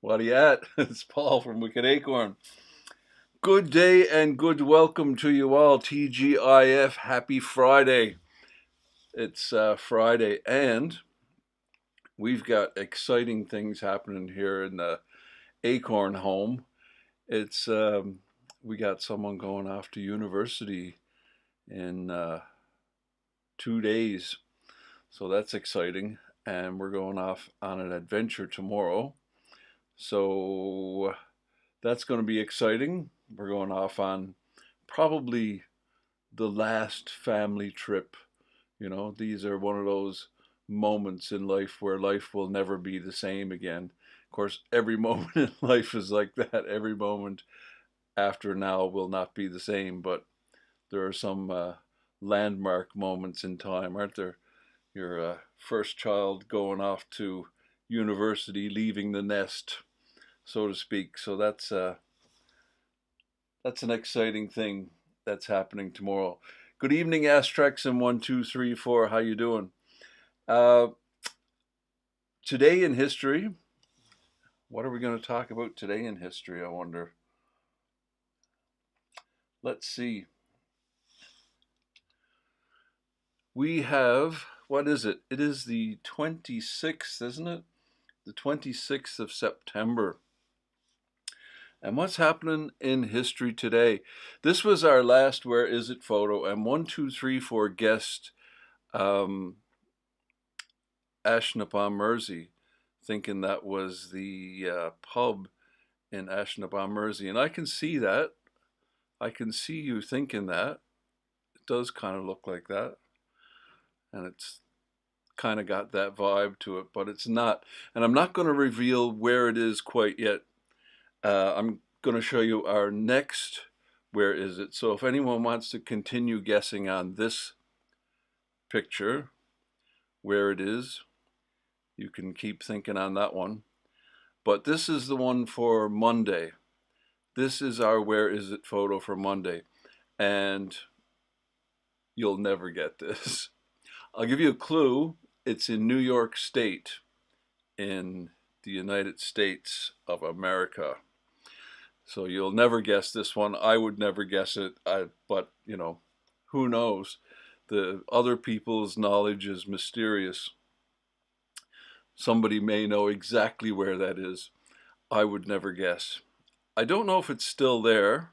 What are you at? It's Paul from Wicked Acorn. Good day and good welcome to you all. TGIF, happy Friday. It's Friday, and we've got exciting things happening here in the Acorn home. It's we got someone going off to university in 2 days, so that's exciting. And we're going off on an adventure tomorrow. So that's going to be exciting. We're going off on probably the last family trip. These are one of those moments in life where life will never be the same again. Of course, every moment in life is like that. Every moment after now will not be the same, but there are some landmark moments in time, aren't there? Your first child going off to university, leaving the nest, so to speak. So that's an exciting thing that's happening tomorrow. Good evening, Astrex and 1, 2, 3, 4. How you doing? Uh, Today in history. What are we going to talk about today in history? I wonder. Let's see. We have, what is it? It is the 26th, isn't it? The 26th of September. And what's happening in history today? This was our last Where Is It photo, and 1, 2, 3, 4 guessed um, Ashnaban-Mersey, thinking that was the pub in Ashnaban-Mersey. And I can see that. I can see you thinking that. It does kind of look like that. And it's kind of got that vibe to it, but it's not. And I'm not going to reveal where it is quite yet. I'm going to show you our next Where Is It. So if anyone wants to continue guessing on this picture, where it is, you can keep thinking on that one. But this is the one for Monday. This is our Where Is It photo for Monday. And you'll never get this. I'll give you a clue. It's in New York State in the United States of America. So you'll never guess this one. I would never guess it. But, who knows? The other people's knowledge is mysterious. Somebody may know exactly where that is. I would never guess. I don't know if it's still there.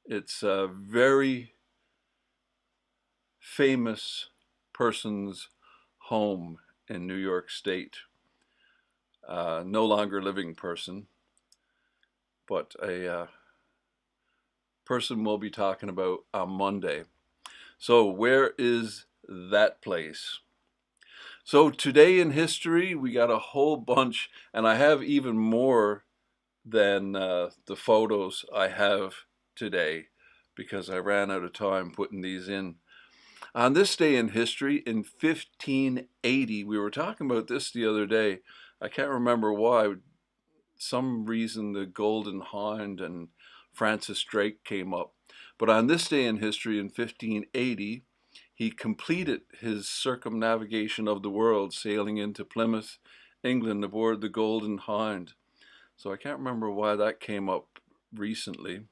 It's a very famous person's home in New York State. No longer living person, but a person we'll be talking about on Monday. So where is that place? So today in history, we got a whole bunch, and I have even more than the photos I have today because I ran out of time putting these in. On this day in history, in 1580, we were talking about this the other day. I can't remember why. Some reason the Golden Hind and Francis Drake came up. But on this day in history, in 1580, he completed his circumnavigation of the world, sailing into Plymouth, England, aboard the Golden Hind. So I can't remember why that came up recently.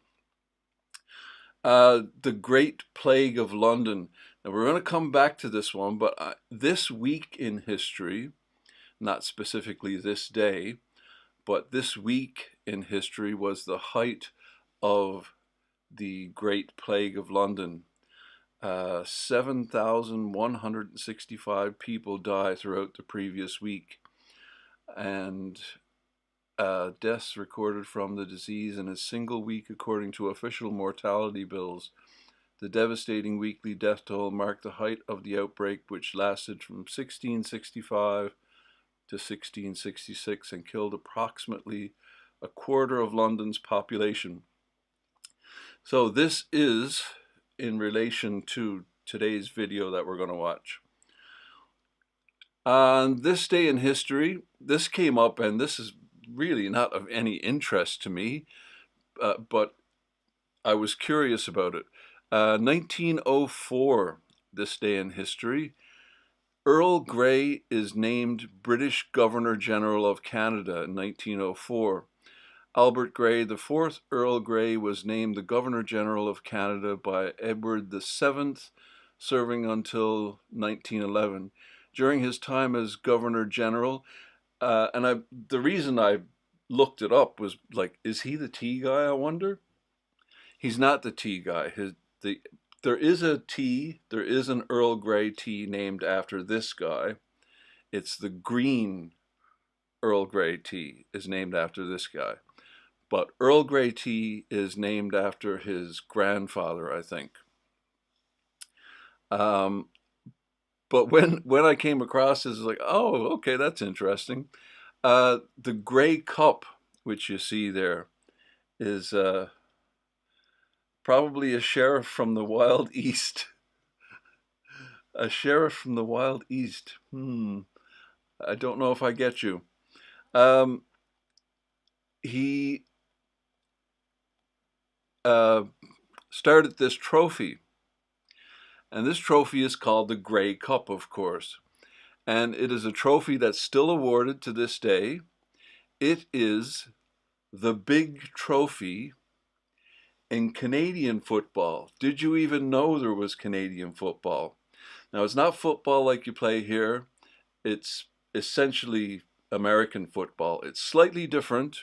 The Great Plague of London. Now we're going to come back to this one, but this week in history, not specifically this day, but this week in history was the height of the Great Plague of London. 7,165 people died throughout the previous week, and deaths recorded from the disease in a single week according to official mortality bills. The devastating weekly death toll marked the height of the outbreak, which lasted from 1665 to 1666 and killed approximately a quarter of London's population. So this is in relation to today's video that we're going to watch. On this day in history, this came up, and this is really not of any interest to me, but I was curious about it. 1904, this day in history, Earl Grey is named British Governor General of Canada in 1904. Albert Grey, the fourth Earl Grey, was named the Governor General of Canada by Edward VII, serving until 1911. During his time as Governor General, the reason I looked it up was like, is he the tea guy? I wonder. He's not the tea guy. The there is a tea. There is an Earl Grey tea named after this guy. It's the green Earl Grey tea is named after this guy. But Earl Grey tea is named after his grandfather, I think. Um, but when I came across this, I was like, oh, okay, that's interesting. The gray cup, which you see there, is probably a sheriff from the Wild East. A sheriff from the Wild East. I don't know if I get you. Um, he uh, started this trophy, and this trophy is called the Grey Cup, of course. And it is a trophy that's still awarded to this day. It is the big trophy in Canadian football. Did you even know there was Canadian football? Now, it's not football like you play here. It's essentially American football. It's slightly different.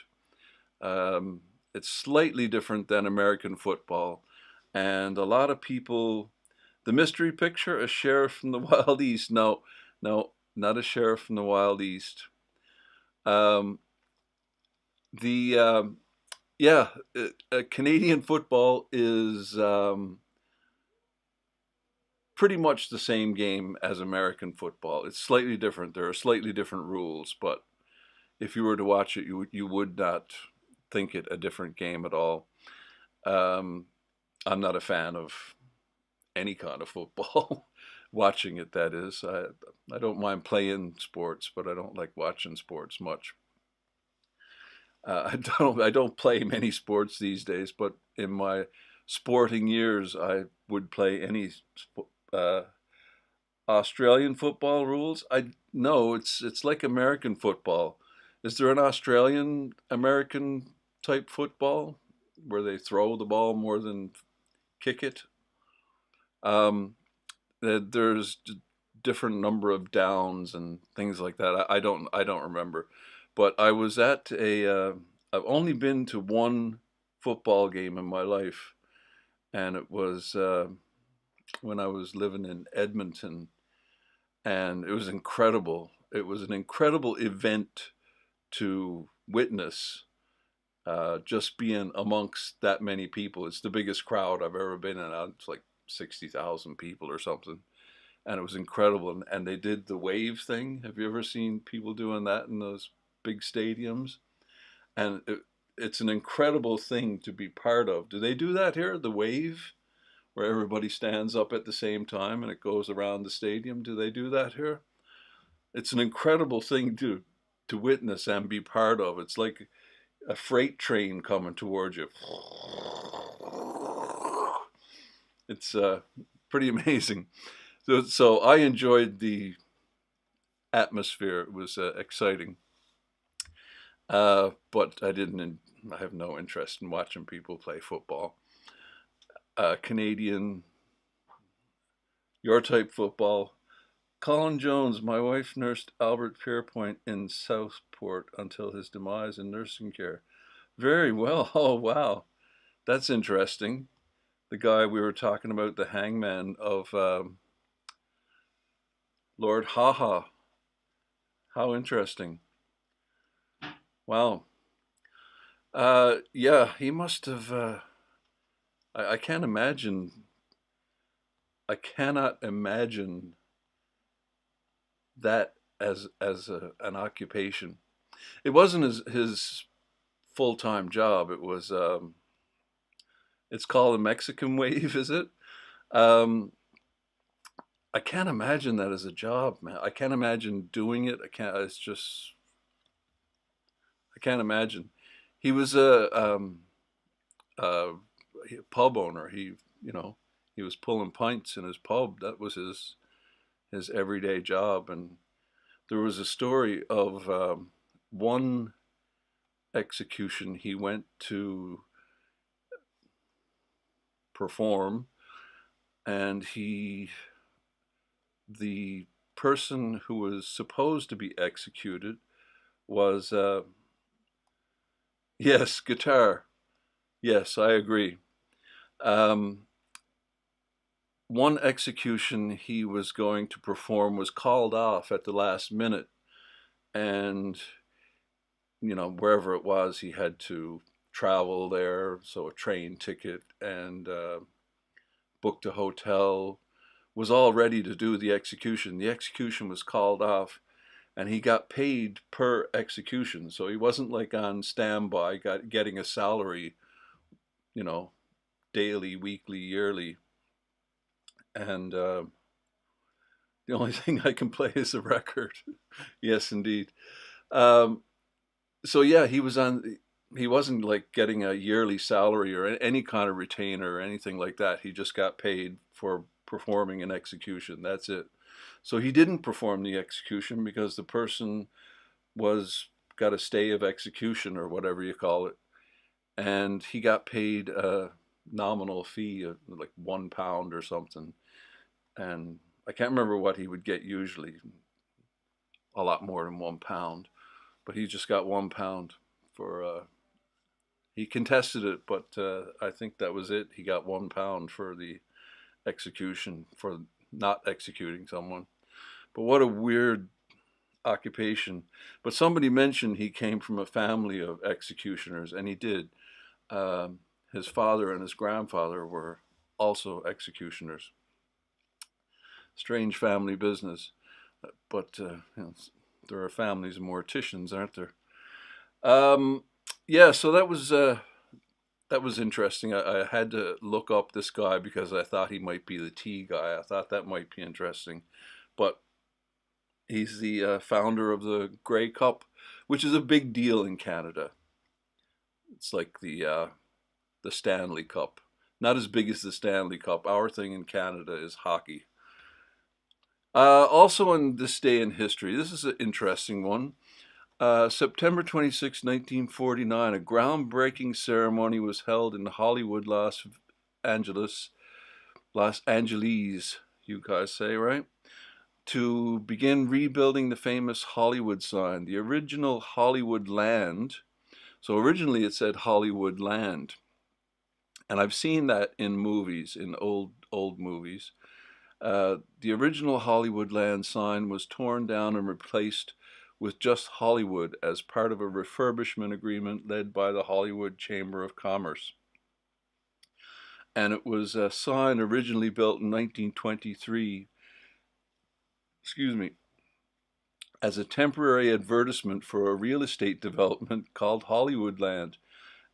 Um, it's slightly different than American football. And a lot of people, the mystery picture, a sheriff from the Wild East. No, no, not a sheriff from the Wild East. Um, the yeah, Canadian football is pretty much the same game as American football. It's slightly different. There are slightly different rules, but if you were to watch it, you would not think it a different game at all. Um, I'm not a fan of any kind of football. Watching it, that is. I don't mind playing sports, but I don't like watching sports much. I don't play many sports these days, but in my sporting years, I would play any uh, Australian football rules. I no, it's like American football. Is there an Australian American type football where they throw the ball more than kick it? Um, there's different number of downs and things like that. I don't remember, but I was at a. I've only been to one football game in my life, and it was when I was living in Edmonton, and it was incredible. It was an incredible event to witness. Just being amongst that many people, it's the biggest crowd I've ever been in. It's like 60,000 people or something, and it was incredible. And they did the wave thing. Have you ever seen people doing that in those big stadiums? And it's an incredible thing to be part of. Do they do that here? The wave, where everybody stands up at the same time and it goes around the stadium. Do they do that here? It's an incredible thing to witness and be part of. It's like a freight train coming towards you. It's pretty amazing. So I enjoyed the atmosphere. It was exciting, but I didn't. I have no interest in watching people play football. Canadian, your type football. Colin Jones, my wife nursed Albert Pierpoint in Southport until his demise in nursing care. Very well. Oh, wow. That's interesting. The guy we were talking about, the hangman of Lord Haha. How interesting. Wow. Yeah, he must have. I can't imagine. I cannot imagine that an occupation. It wasn't his full time job. It was. It's called a Mexican wave, is it? Um, I can't imagine that as a job, man. I can't imagine doing it. I can't. It's just. I can't imagine. He was a pub owner. He was pulling pints in his pub. That was his everyday job. And there was a story of one execution he went to perform, and the person who was supposed to be executed was, yes, guitar. Yes, I agree. Um, one execution he was going to perform was called off at the last minute, and wherever it was, he had to travel there, so a train ticket and booked a hotel, was all ready to do the execution. The execution was called off, and he got paid per execution, so he wasn't like on standby, getting a salary, you know, daily, weekly, yearly. And the only thing I can play is a record. Yes, indeed. Um, so yeah, he was on. He wasn't like getting a yearly salary or any kind of retainer or anything like that. He just got paid for performing an execution. That's it. So he didn't perform the execution because the person was got a stay of execution or whatever you call it, and he got paid a nominal fee of like £1 or something. And I can't remember what he would get usually, a lot more than £1, but he just got £1 for. He contested it, but I think that was it. He got £1 for the execution for not executing someone. But what a weird occupation. But somebody mentioned he came from a family of executioners, and he did. His father and his grandfather were also executioners. Strange family business, but there are families of morticians, aren't there? Um, yeah, so that was interesting. I had to look up this guy because I thought he might be the tea guy. I thought that might be interesting, but he's the founder of the Grey Cup, which is a big deal in Canada. It's like the Stanley Cup. Not as big as the Stanley Cup. Our thing in Canada is hockey. Also, on this day in history, this is an interesting one. September 26, 1949, a groundbreaking ceremony was held in Hollywood, Angeles, Los Angeles, you guys say, right? To begin rebuilding the famous Hollywood sign, the original Hollywood land. So originally it said Hollywood Land, and I've seen that in movies, in old movies. The original Hollywood Land sign was torn down and replaced with just Hollywood as part of a refurbishment agreement led by the Hollywood Chamber of Commerce. And it was a sign originally built in 1923, excuse me, as a temporary advertisement for a real estate development called Hollywood Land,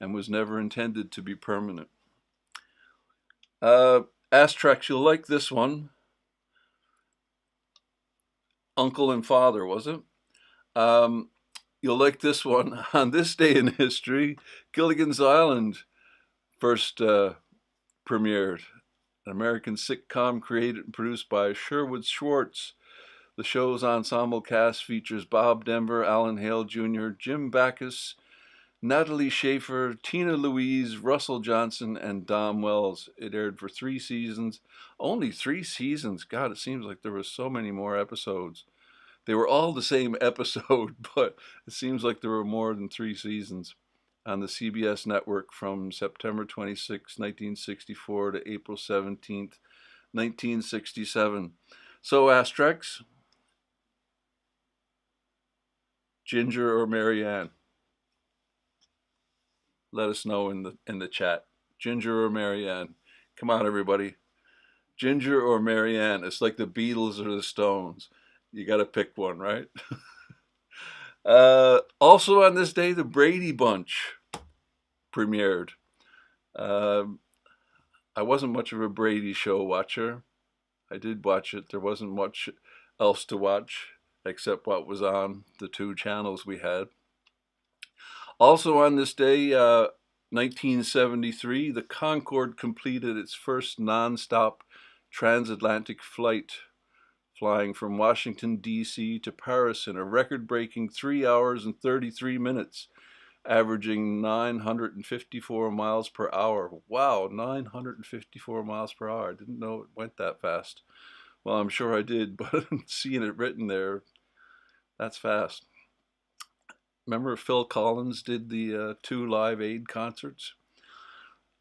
and was never intended to be permanent. Astrax, you'll like this one. Uncle and Father, was it? Um, you'll like this one. On this day in history, Gilligan's Island first premiered. An American sitcom created and produced by Sherwood Schwartz. The show's ensemble cast features Bob Denver, Alan Hale Jr., Jim Backus, Natalie Schaefer, Tina Louise, Russell Johnson, and Dom Wells. It aired for 3 seasons. Only 3 seasons. God, it seems like there were so many more episodes. They were all the same episode, but it seems like there were more than 3 seasons on the CBS network from September 26, 1964 to April 17th, 1967. So, Asterix, Ginger or Marianne? Let us know in the chat. Ginger or Marianne? Come on, everybody. Ginger or Marianne? It's like the Beatles or the Stones. You got to pick one, right? Also on this day, the Brady Bunch premiered. I wasn't much of a Brady show watcher. I did watch it. There wasn't much else to watch except what was on the 2 channels we had. Also on this day, 1973, the Concorde completed its first non-stop transatlantic flight flying from Washington, D.C. to Paris in a record-breaking 3 hours and 33 minutes, averaging 954 miles per hour. Wow, 954 miles per hour. I didn't know it went that fast. Well, I'm sure I did, but seeing it written there, that's fast. Remember Phil Collins did the 2 Live Aid concerts?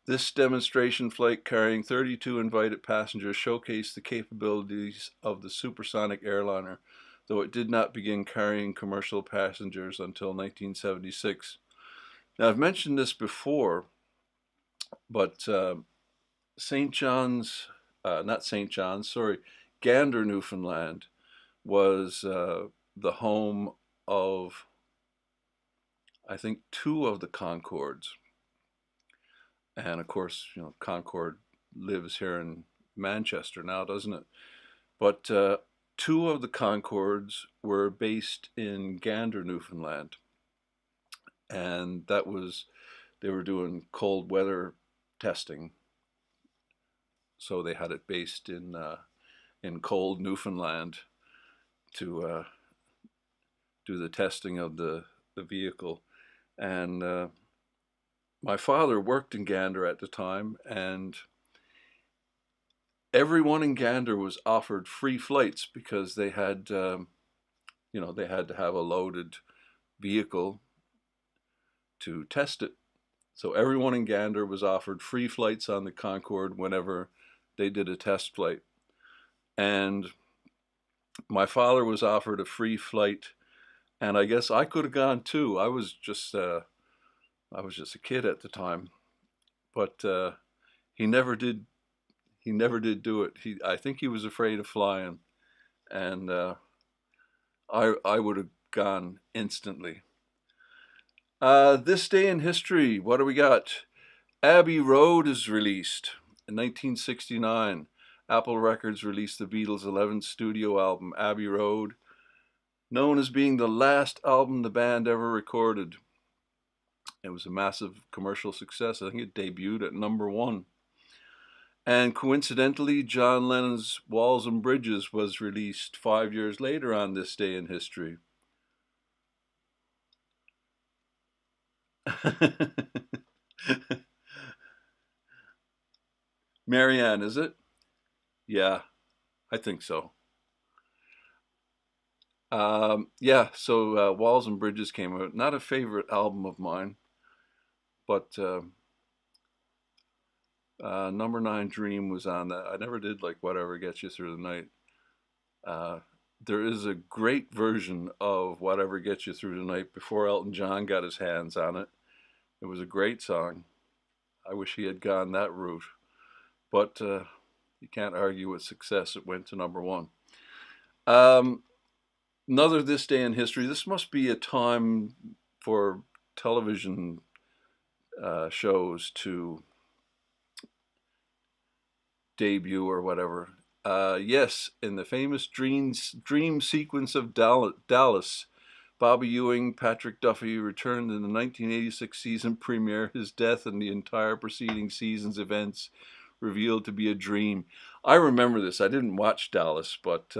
This demonstration flight carrying 32 invited passengers showcased the capabilities of the supersonic airliner, though it did not begin carrying commercial passengers until 1976. Now, I've mentioned this before, but St. John's, not St. John's, sorry, Gander, Newfoundland was the home of, I think, 2 of the Concords. And of course, you know, Concorde lives here in Manchester now, doesn't it? But 2 of the Concords were based in Gander, Newfoundland. And that was, they were doing cold weather testing. So they had it based in cold Newfoundland to do the testing of the vehicle. And my father worked in Gander at the time, and everyone in Gander was offered free flights because they had, you know, they had to have a loaded vehicle to test it. So everyone in Gander was offered free flights on the Concorde whenever they did a test flight. And my father was offered a free flight, and I guess I could have gone too. I was just a kid at the time, but he never did. He never did do it. I think he was afraid of flying, and I would have gone instantly. This day in history, what do we got? Abbey Road is released in 1969. Apple Records released the Beatles' 11th studio album, Abbey Road, known as being the last album the band ever recorded. It was a massive commercial success. I think it debuted at #1. And coincidentally, John Lennon's Walls and Bridges was released 5 years later on this day in history. Marianne, is it? Yeah, I think so. Yeah, so Walls and Bridges came out. Not a favorite album of mine, but Number 9 Dream was on that. I never did like Whatever Gets You Through the Night. There is a great version of Whatever Gets You Through the Night before Elton John got his hands on it. It was a great song. I wish he had gone that route. But you can't argue with success. It went to #1. Another this day in history. This must be a time for television shows to debut or whatever. Yes, in the famous dream sequence of Dallas, Bobby Ewing, Patrick Duffy returned in the 1986 season premiere. His death and the entire preceding season's events revealed to be a dream. I remember this. I didn't watch Dallas, but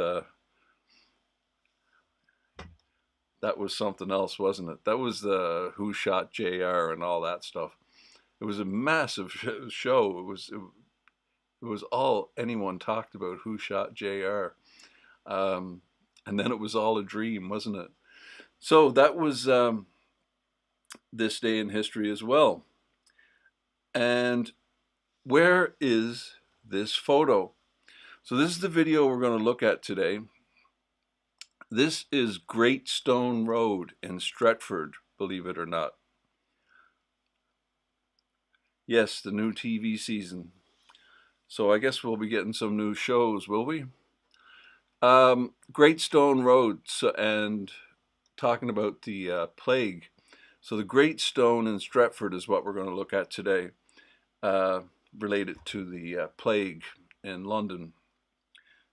that was something else, wasn't it? That was the Who Shot JR and all that stuff. It was a massive show. It was all anyone talked about, Who Shot JR. And then it was all a dream, wasn't it? So that was this day in history as well. And where is this photo? So this is the video we're going to look at today. This is Great Stone Road in Stretford, believe it or not. Yes, the new TV season. So I guess we'll be getting some new shows, will we? Great Stone Road, and talking about the plague. So the Great Stone in Stretford is what we're going to look at today, related to the plague in London,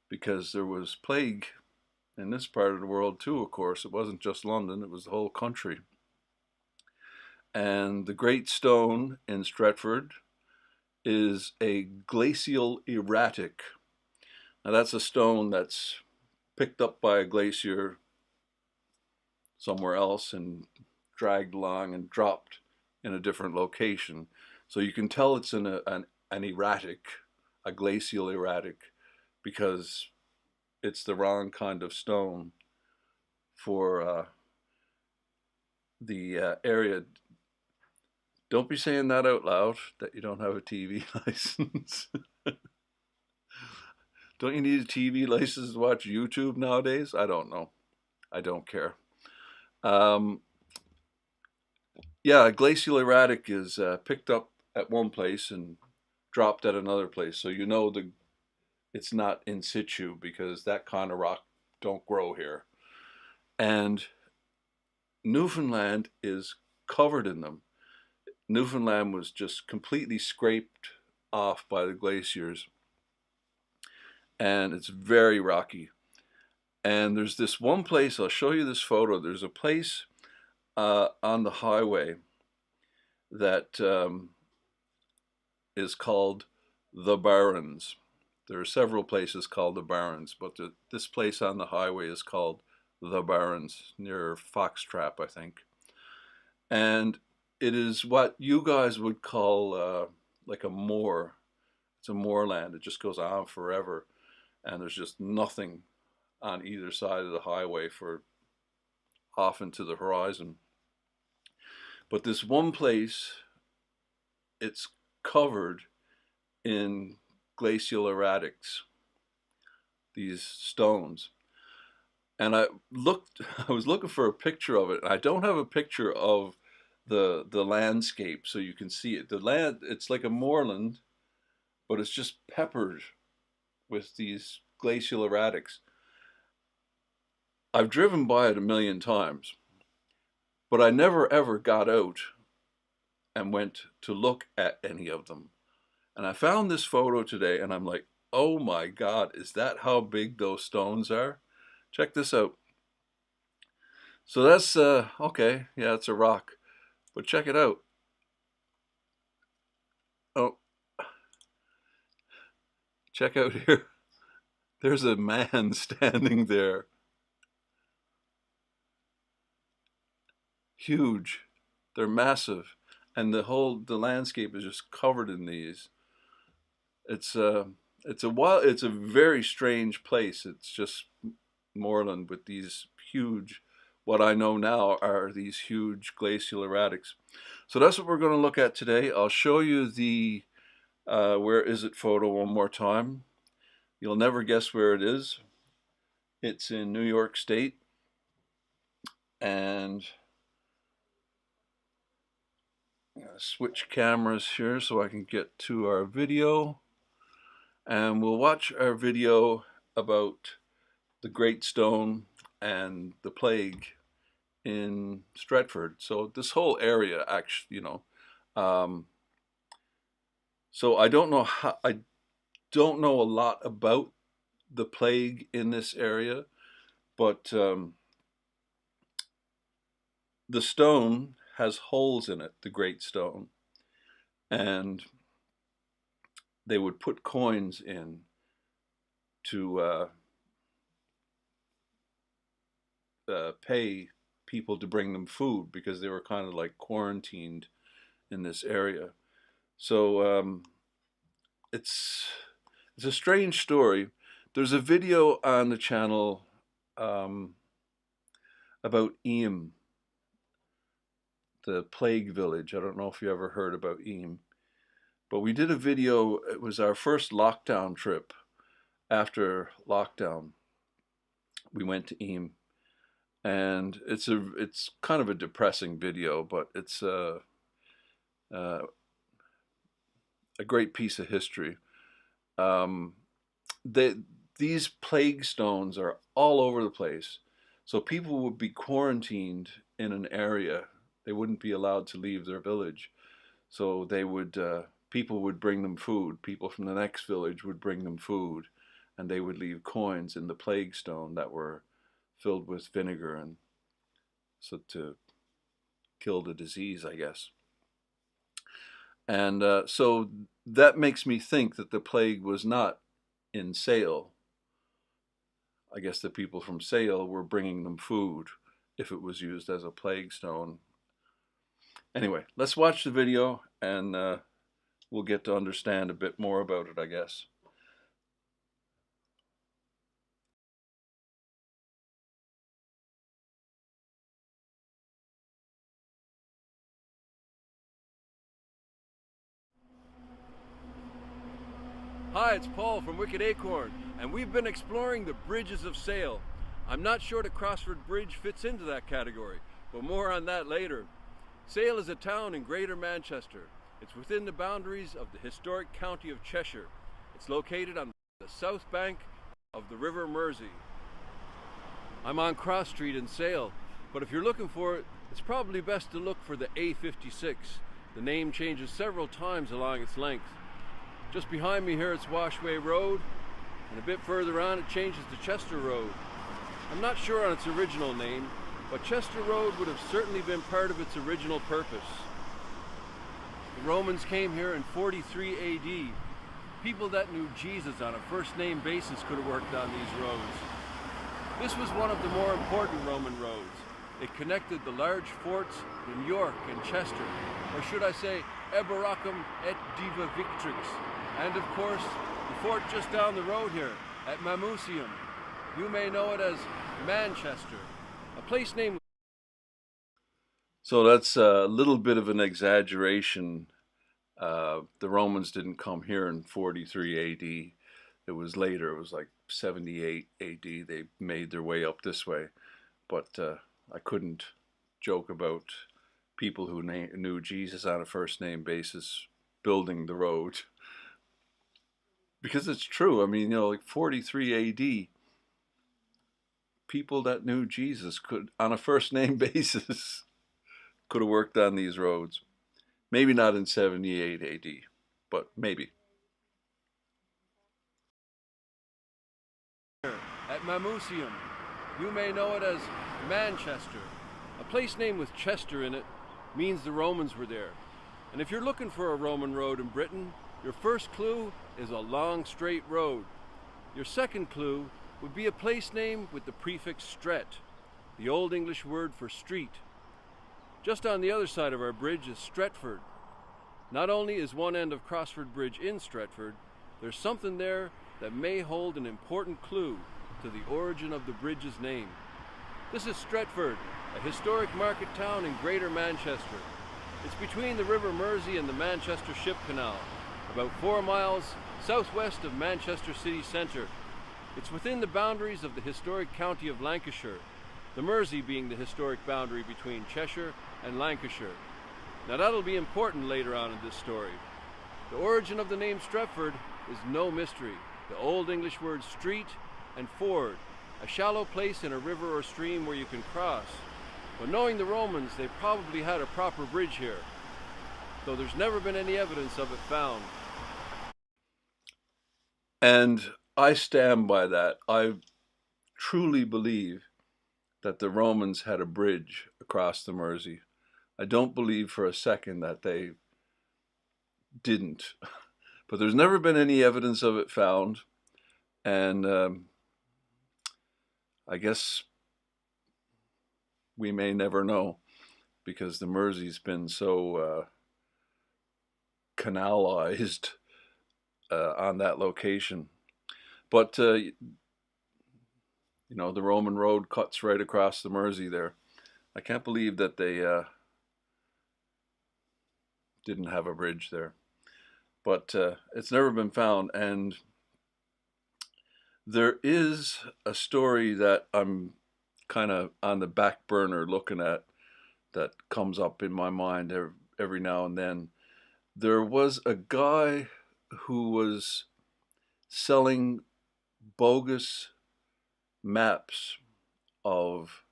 because there was plague in this part of the world too, of course. It wasn't just London, it was the whole country. And the Great Stone in Stretford is a glacial erratic. Now that's a stone that's picked up by a glacier somewhere else and dragged along and dropped in a different location. So you can tell it's an erratic, a glacial erratic, because it's the wrong kind of stone for the area. Don't be saying that out loud, that you don't have a TV license. Don't you need a TV license to watch YouTube nowadays? I don't know. I don't care. Um, yeah, a glacial erratic is picked up at one place and dropped at another place. So you know it's not in situ, because that kind of rock don't grow here. And Newfoundland is covered in them. Newfoundland was just completely scraped off by the glaciers, and it's very rocky. And there's this one place, I'll show you this photo. There's a place on the highway that is called the Barrens. There are several places called the Barrens, but this place on the highway is called the Barrens, near Foxtrap, I think. And it is what you guys would call like a moor. It's a moorland. It just goes on forever, and there's just nothing on either side of the highway for off into the horizon. But this one place, it's covered in glacial erratics, these stones. And I was looking for a picture of it, and I don't have a picture of the landscape so you can see it. The land, it's like a moorland, but it's just peppered with these glacial erratics. I've driven by it a million times, but I never ever got out and went to look at any of them. And I found this photo today, and I'm like, oh my God, is that how big those stones are? Check this out. So that's, okay, yeah, it's a rock, but check it out. Oh, check out here. There's a man standing there. Huge. They're massive. And the landscape is just covered in these. It's it's a very strange place. It's just moorland with these huge, what I know now are these huge glacial erratics. So that's what we're going to look at today. I'll show you the where is it photo one more time. You'll never guess where it is. It's in New York State, and switch cameras here so I can get to our video, and we'll watch our video about the Great Stone and the plague in Stretford. So this whole area, actually, so I don't know a lot about the plague in this area, but the stone has holes in it, the Great Stone, and they would put coins in to pay people to bring them food, because they were kind of like quarantined in this area. So it's a strange story. There's a video on the channel about Eyam, the plague village. I don't know if you ever heard about Eyam, but we did a video. It was our first lockdown trip. After lockdown, we went to Eyam, and it's kind of a depressing video, but it's a great piece of history. These plague stones are all over the place, so people would be quarantined in an area. They wouldn't be allowed to leave their village, so they would people would bring them food. People from the next village would bring them food, and they would leave coins in the plague stone that were filled with vinegar, and so to kill the disease, I guess. And so that makes me think that the plague was not in Sale. I guess the people from Sale were bringing them food if it was used as a plague stone. Anyway, let's watch the video and we'll get to understand a bit more about it, I guess. Hi, it's Paul from Wicked Acorn, and we've been exploring the bridges of Sale. I'm not sure the Crossford Bridge fits into that category, but more on that later. Sale is a town in Greater Manchester. It's within the boundaries of the historic county of Cheshire. It's located on the south bank of the River Mersey. I'm on Cross Street in Sale, but if you're looking for it, it's probably best to look for the A56. The name changes several times along its length. Just behind me here it's Washway Road, and a bit further on it changes to Chester Road. I'm not sure on its original name, but Chester Road would have certainly been part of its original purpose. The Romans came here in 43 AD. People that knew Jesus on a first-name basis could have worked on these roads. This was one of the more important Roman roads. It connected the large forts in York and Chester, or should I say Eboracum et Diva Victrix, and of course the fort just down the road here at Mamucium. You may know it as Manchester, a place named... So that's a little bit of an exaggeration. The Romans didn't come here in 43 AD. It was later, it was like 78 AD. They made their way up this way. But I couldn't joke about people who knew Jesus on a first name basis building the road. Because it's true. I mean, like 43 AD, people that knew Jesus could, on a first name basis, could have worked on these roads. Maybe not in 78 AD, but maybe. At Mamucium. You may know it as Manchester. A place named with Chester in it means the Romans were there. And if you're looking for a Roman road in Britain, your first clue is a long straight road. Your second clue would be a place name with the prefix Stret, the Old English word for street. Just on the other side of our bridge is Stretford. Not only is one end of Crossford Bridge in Stretford, there's something there that may hold an important clue to the origin of the bridge's name. This is Stretford, a historic market town in Greater Manchester. It's between the River Mersey and the Manchester Ship Canal, about 4 miles southwest of Manchester city centre. It's within the boundaries of the historic county of Lancashire, the Mersey being the historic boundary between Cheshire and Lancashire. Now that'll be important later on in this story. The origin of the name Stretford is no mystery. The Old English words street and ford, a shallow place in a river or stream where you can cross. But knowing the Romans, they probably had a proper bridge here, though there's never been any evidence of it found. And I stand by that. I truly believe that the Romans had a bridge across the Mersey. I don't believe for a second that they didn't. But there's never been any evidence of it found. And I guess we may never know, because the Mersey's been so canalized on that location. But, you know, the Roman road cuts right across the Mersey there. I can't believe that they didn't have a bridge there. But it's never been found. And there is a story that I'm kind of on the back burner looking at that comes up in my mind every now and then. There was a guy who was selling bogus maps of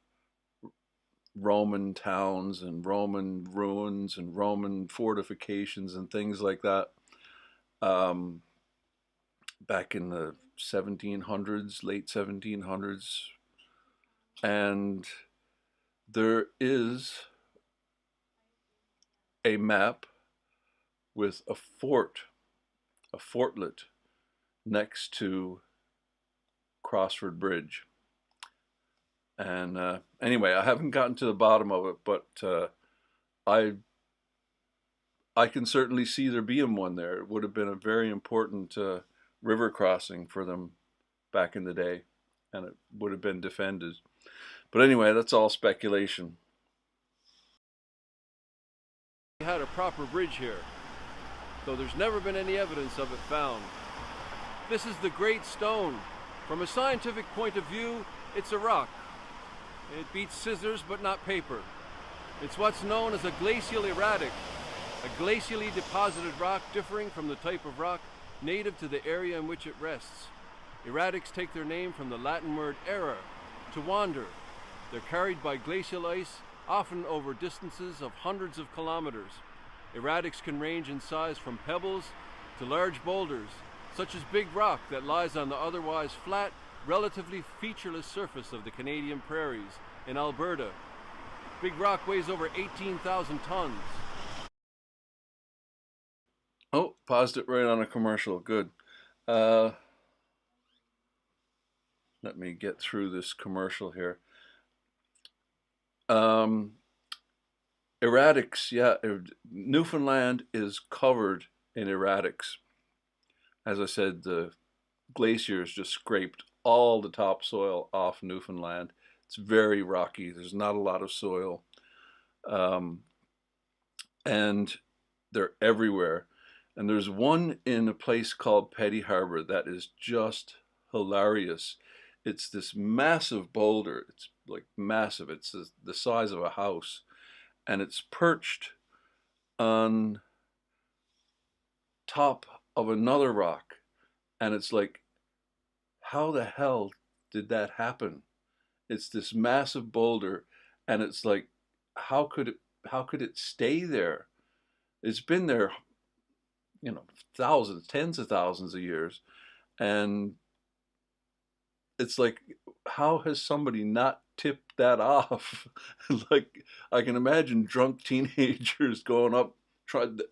Roman towns and Roman ruins and Roman fortifications and things like that back in the 1700s, late 1700s. And there is a map with a fort, a fortlet next to Crossford Bridge. And anyway, I haven't gotten to the bottom of it, but I I can certainly see there being one there. It would have been a very important river crossing for them back in the day, and it would have been defended. But anyway, that's all speculation. We had a proper bridge here, though there's never been any evidence of it found. This is the Great Stone. From a scientific point of view, it's a rock. It beats scissors, but not paper. It's what's known as a glacial erratic, a glacially deposited rock differing from the type of rock native to the area in which it rests. Erratics take their name from the Latin word erra, to wander. They're carried by glacial ice, often over distances of hundreds of kilometers. Erratics can range in size from pebbles to large boulders, such as Big Rock that lies on the otherwise flat, relatively featureless surface of the Canadian prairies in Alberta. Big Rock weighs over 18,000 tons. Oh, paused it right on a commercial. Good. Let me get through this commercial here. Erratics, yeah. Newfoundland is covered in erratics. As I said, the glaciers just scraped all the topsoil off Newfoundland. It's very rocky. There's not a lot of soil. And they're everywhere. And there's one in a place called Petty Harbor that is just hilarious. It's this massive boulder. It's like massive. It's the size of a house. And it's perched on top of another rock. And it's like, how the hell did that happen? It's this massive boulder, and it's like, how could it stay there? It's been there, thousands, tens of thousands of years. And it's like, how has somebody not tipped that off? Like, I can imagine drunk teenagers going up,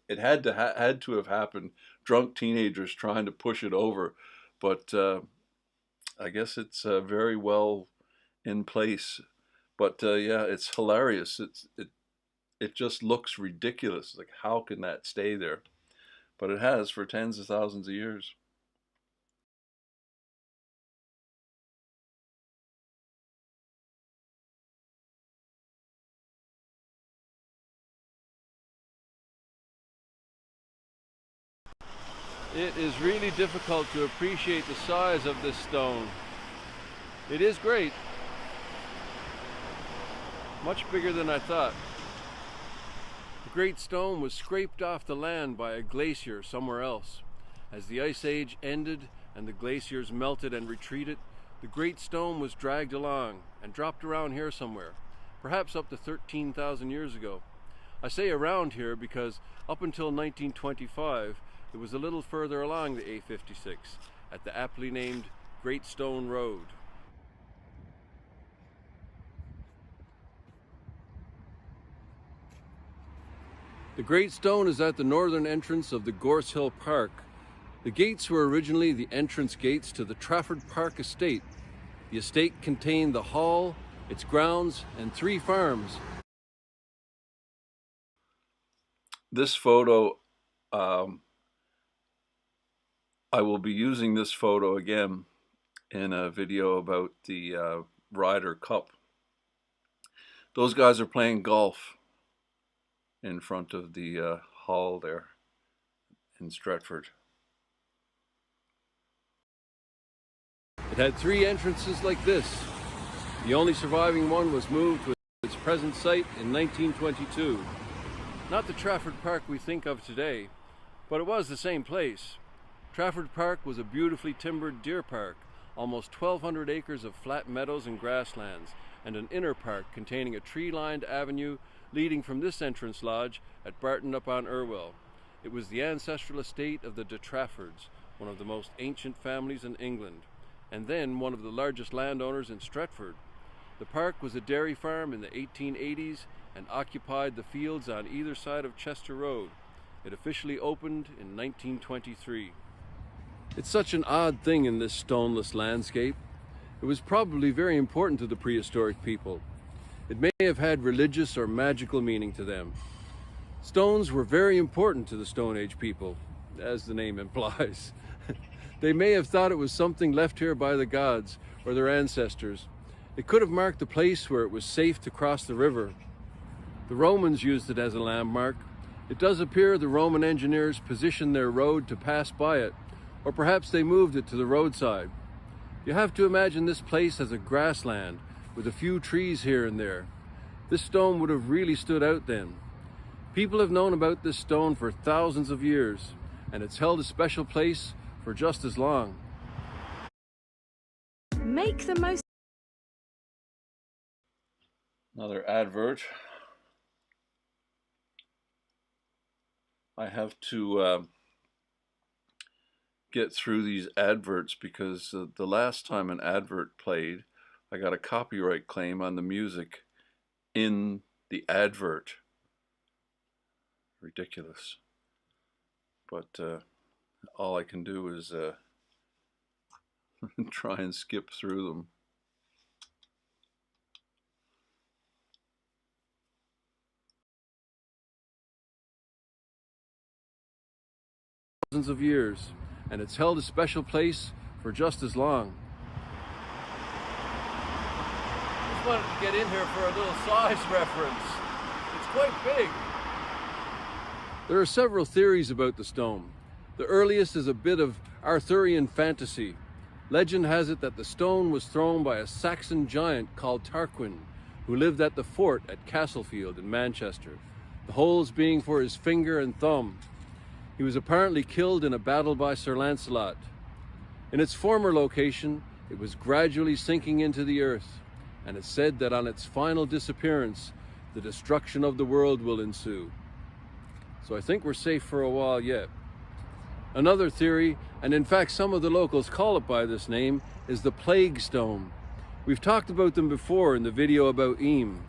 it had to have happened. Drunk teenagers trying to push it over, but I guess it's very well in place. But yeah, it's hilarious. It just looks ridiculous. Like, how can that stay there? But it has for tens of thousands of years. It is really difficult to appreciate the size of this stone. It is great. Much bigger than I thought. The Great Stone was scraped off the land by a glacier somewhere else. As the Ice Age ended and the glaciers melted and retreated, the Great Stone was dragged along and dropped around here somewhere, perhaps up to 13,000 years ago. I say around here because up until 1925, it was a little further along the A56 at the aptly named Great Stone Road. The Great Stone is at the northern entrance of the Gorse Hill Park. The gates were originally the entrance gates to the Trafford Park estate. The estate contained the hall, its grounds, and 3 farms. This photo, I will be using this photo again in a video about the Ryder Cup. Those guys are playing golf in front of the hall there in Stretford. It had 3 entrances like this. The only surviving one was moved to its present site in 1922. Not the Trafford Park we think of today, but it was the same place. Trafford Park was a beautifully timbered deer park, almost 1,200 acres of flat meadows and grasslands, and an inner park containing a tree-lined avenue leading from this entrance lodge at Barton upon Irwell. It was the ancestral estate of the de Traffords, one of the most ancient families in England, and then one of the largest landowners in Stretford. The park was a dairy farm in the 1880s and occupied the fields on either side of Chester Road. It officially opened in 1923. It's such an odd thing in this stoneless landscape. It was probably very important to the prehistoric people. It may have had religious or magical meaning to them. Stones were very important to the Stone Age people, as the name implies. They may have thought it was something left here by the gods or their ancestors. It could have marked the place where it was safe to cross the river. The Romans used it as a landmark. It does appear the Roman engineers positioned their road to pass by it, or perhaps they moved it to the roadside. You have to imagine this place as a grassland with a few trees here and there. This stone would have really stood out then. People have known about this stone for thousands of years, and it's held a special place for just as long. Make the most. Another advert. I have to get through these adverts because the last time an advert played, I got a copyright claim on the music in the advert. Ridiculous. But all I can do is try and skip through them. Thousands of years, and it's held a special place for just as long. Just wanted to get in here for a little size reference. It's quite big. There are several theories about the stone. The earliest is a bit of Arthurian fantasy. Legend has it that the stone was thrown by a Saxon giant called Tarquin, who lived at the fort at Castlefield in Manchester, the holes being for his finger and thumb. He was apparently killed in a battle by Sir Lancelot. In its former location, it was gradually sinking into the earth, and it's said that on its final disappearance, the destruction of the world will ensue. So I think we're safe for a while yet. Another theory, and in fact some of the locals call it by this name, is the Plague Stone. We've talked about them before in the video about Eam.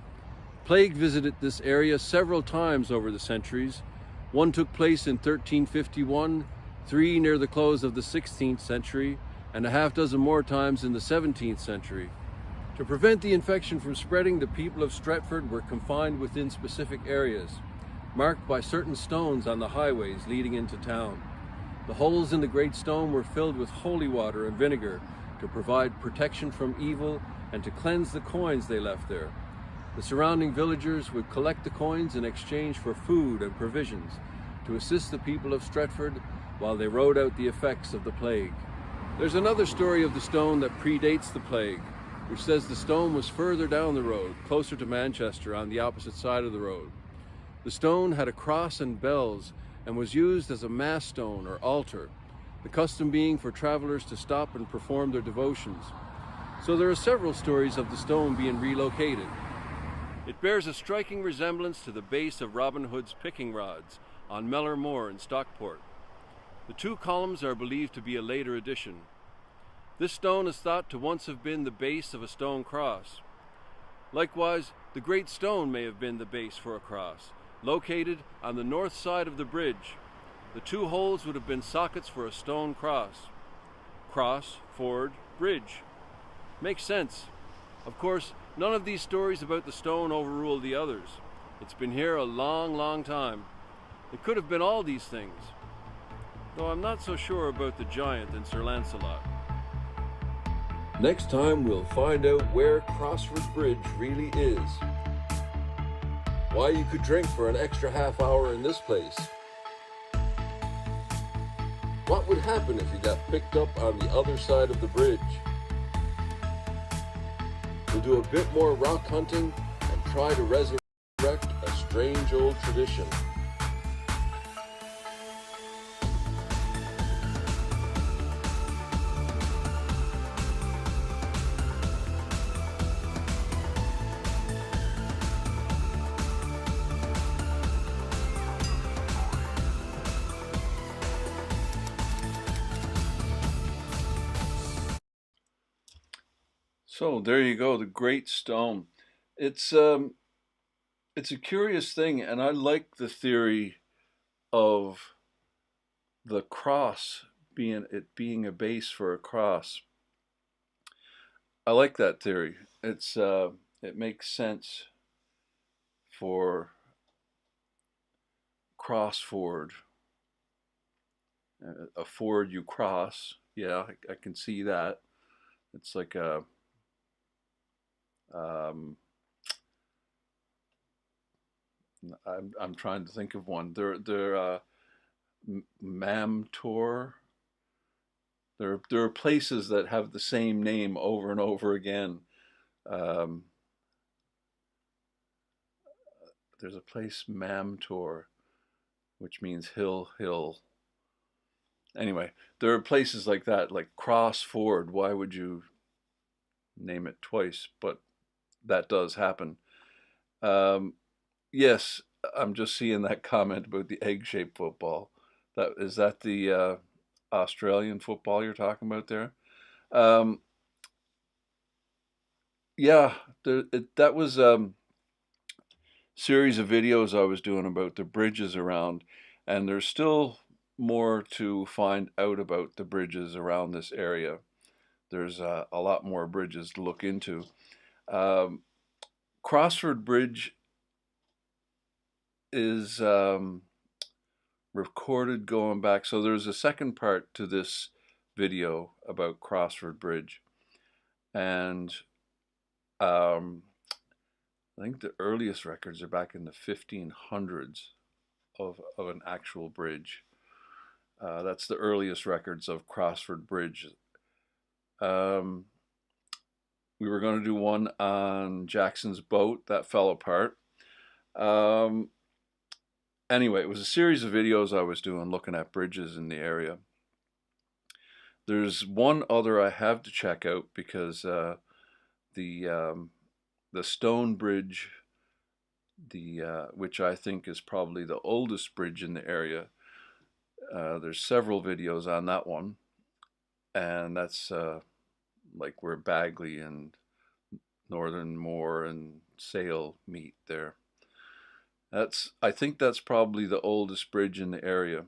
Plague visited this area several times over the centuries. One took place in 1351, 3 near the close of the 16th century, and a half dozen more times in the 17th century. To prevent the infection from spreading, the people of Stretford were confined within specific areas, marked by certain stones on the highways leading into town. The holes in the great stone were filled with holy water and vinegar to provide protection from evil and to cleanse the coins they left there. The surrounding villagers would collect the coins in exchange for food and provisions to assist the people of Stretford while they rode out the effects of the plague. There's another story of the stone that predates the plague, which says the stone was further down the road, closer to Manchester on the opposite side of the road. The stone had a cross and bells and was used as a mass stone or altar, the custom being for travelers to stop and perform their devotions. So there are several stories of the stone being relocated. It bears a striking resemblance to the base of Robin Hood's picking rods on Mellor Moor in Stockport. The 2 columns are believed to be a later addition. This stone is thought to once have been the base of a stone cross. Likewise, the Great Stone may have been the base for a cross, located on the north side of the bridge. The 2 holes would have been sockets for a stone cross. Cross, ford, bridge. Makes sense. Of course, none of these stories about the stone overrule the others. It's been here a long, long time. It could have been all these things, though I'm not so sure about the giant and Sir Lancelot. Next time we'll find out where Crossford Bridge really is. Why you could drink for an extra half hour in this place. What would happen if you got picked up on the other side of the bridge? We'll do a bit more rock hunting and try to resurrect a strange old tradition. So there you go, the Great Stone. It's a curious thing, and I like the theory of the cross being a base for a cross. I like that theory. It makes sense for cross ford, a ford you cross. Yeah, I can see that. It's like a um, I'm trying to think of one. They're Mam Tor. There are places that have the same name over and over again. Um, there's a place Mam Tor, which means hill. Anyway, there are places like that, like Cross Ford. Why would you name it twice? But that does happen. Um, yes, I'm just seeing that comment about the egg-shaped football. That the Australian football you're talking about there? Um, yeah, that was series of videos I was doing about the bridges around, and there's still more to find out about the bridges around this area. There's a lot more bridges to look into. Um, Crossford Bridge is recorded going back. So there's a second part to this video about Crossford Bridge, and um, I think the earliest records are back in the 1500s of an actual bridge. That's the earliest records of Crossford Bridge. Um, we were going to do one on Jackson's boat that fell apart. Um, anyway, it was a series of videos I was doing looking at bridges in the area. There's one other I have to check out because the um, the stone bridge, the which I think is probably the oldest bridge in the area. There's several videos on that one, and that's like where Bagley and Northern Moor and Sale meet there. I think that's probably the oldest bridge in the area.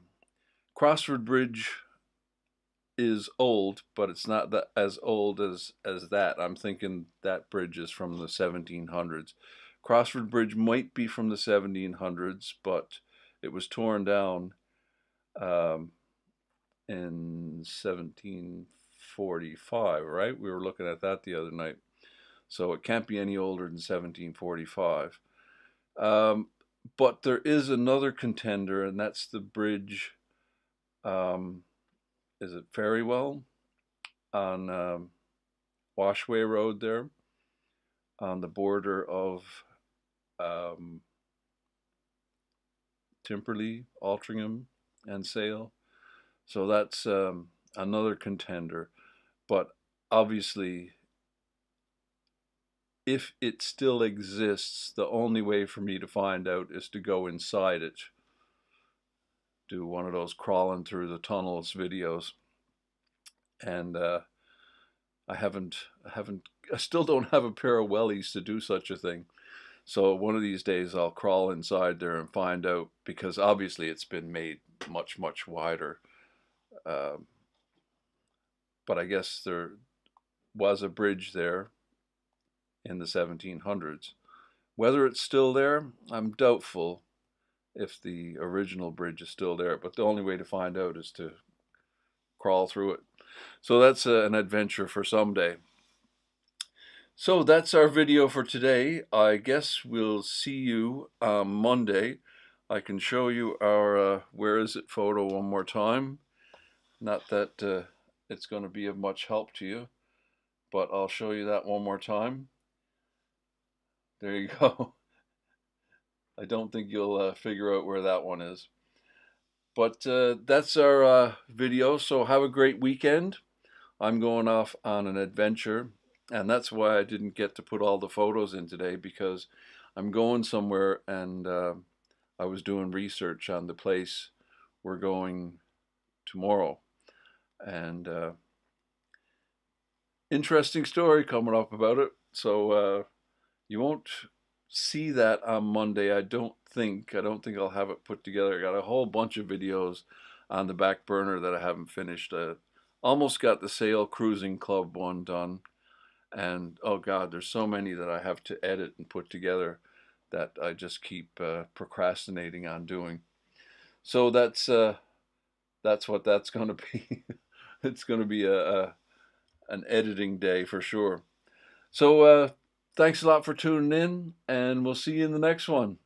Crossford Bridge is old, but it's not that as old as that. I'm thinking that bridge is from the 1700s. Crossford Bridge might be from the 1700s, but it was torn down um, in 1745, right? We were looking at that the other night. So it can't be any older than 1745. Um, but there is another contender, and that's the bridge. Um, is it Ferrywell on Washway Road there on the border of um, Timperley, Altrincham, and Sale? So that's another contender. But obviously, if it still exists, the only way for me to find out is to go inside it, do one of those crawling through the tunnels videos, and I still don't have a pair of wellies to do such a thing. So one of these days I'll crawl inside there and find out, because obviously it's been made much wider. Um, but I guess there was a bridge there in the 1700s. Whether it's still there, I'm doubtful if the original bridge is still there. But the only way to find out is to crawl through it. So that's an adventure for someday. So that's our video for today. I guess we'll see you Monday. I can show you our where is it photo one more time. Not that it's going to be of much help to you, but I'll show you that one more time. There you go. I don't think you'll figure out where that one is. But that's our video. So have a great weekend. I'm going off on an adventure, and that's why I didn't get to put all the photos in today, because I'm going somewhere, and I was doing research on the place we're going tomorrow. And interesting story coming up about it. So you won't see that on Monday, I don't think. I don't think I'll have it put together. I got a whole bunch of videos on the back burner that I haven't finished. Almost got the Sail Cruising Club one done, And oh God, there's so many that I have to edit and put together that I just keep procrastinating on doing. So that's what that's going to be. It's going to be a an editing day for sure. So thanks a lot for tuning in, and we'll see you in the next one.